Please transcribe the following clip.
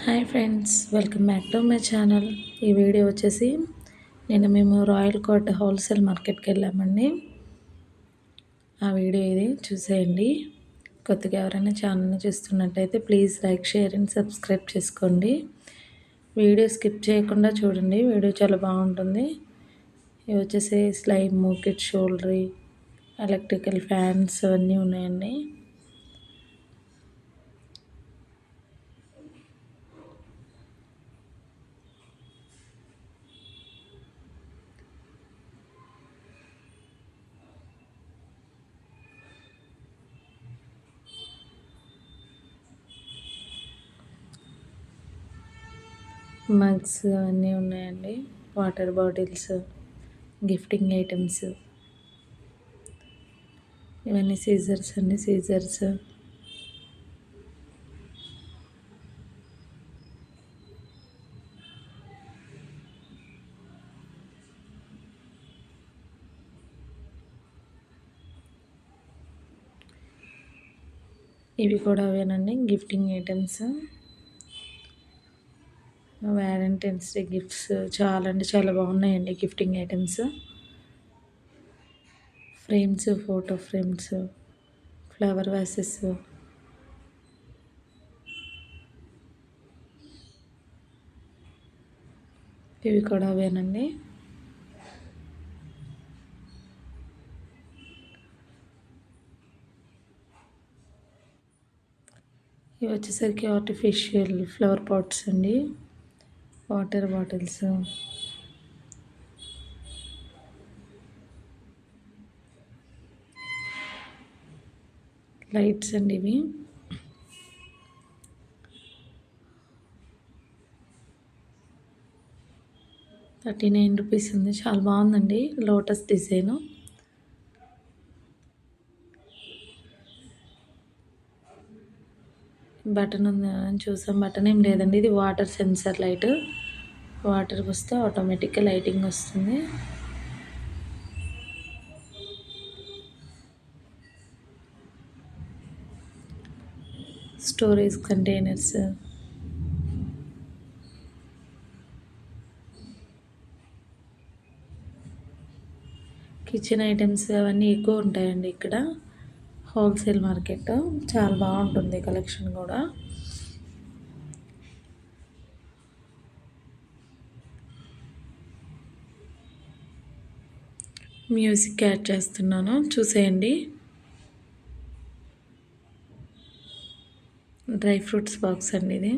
Hi friends, welcome back to my channel. ఈ video వచ్చేసి మేము రాయల్ కోట్ హోల్సేల్ మార్కెట్కి వెళ్ళామండి. ఆ వీడియో ఇది చూసేయండి. కొత్తగా ఎవరైనా ఛానల్ని చూస్తున్నట్టయితే please like, share and subscribe చేసుకోండి. వీడియో స్కిప్ చేయకుండా చూడండి, వీడియో చాలా బాగుంటుంది. ఇవి వచ్చేసి స్లైమ్, కిడ్ షోల్డరీ, ఎలక్ట్రికల్ ఫ్యాన్స్ అవన్నీ ఉన్నాయండి. మగ్స్ అవన్నీ ఉన్నాయండి. వాటర్ బాటిల్స్, గిఫ్టింగ్ ఐటమ్స్, ఇవన్నీ సీజర్స్ అండి. సీజర్స్, ఇవి కూడా అవేనండి. Gifting items, Valentine's Day gifts చాలా అంటే చాలా బాగున్నాయండి. Gifting items, frames, photo frames, flower vases, ఇవి కూడా అవేనండి. ఇవి వచ్చేసరికి ఆర్టిఫిషియల్ ఫ్లవర్ పాట్స్ అండి. వాటర్ బాటిల్స్, లైట్స్ అండి. ఇవి ₹39 ఉంది. చాలా బాగుందండి. Lotus design. బటన్ ఉంది అని చూసాం, బటన్ ఏం లేదండి. ఇది వాటర్ సెన్సర్ లైట్. వాటర్ వస్తే ఆటోమేటిక్గా లైటింగ్ వస్తుంది. స్టోరేజ్ కంటైనర్స్, కిచెన్ ఐటమ్స్ అవన్నీ ఎక్కువ ఉంటాయండి ఇక్కడ. హోల్సేల్ మార్కెట్ చాలా బాగుంటుంది, కలెక్షన్ కూడా. మ్యూజిక్ యాడ్ చేస్తున్నాను, చూసేయండి. డ్రై ఫ్రూట్స్ బాక్స్ అండి ఇది.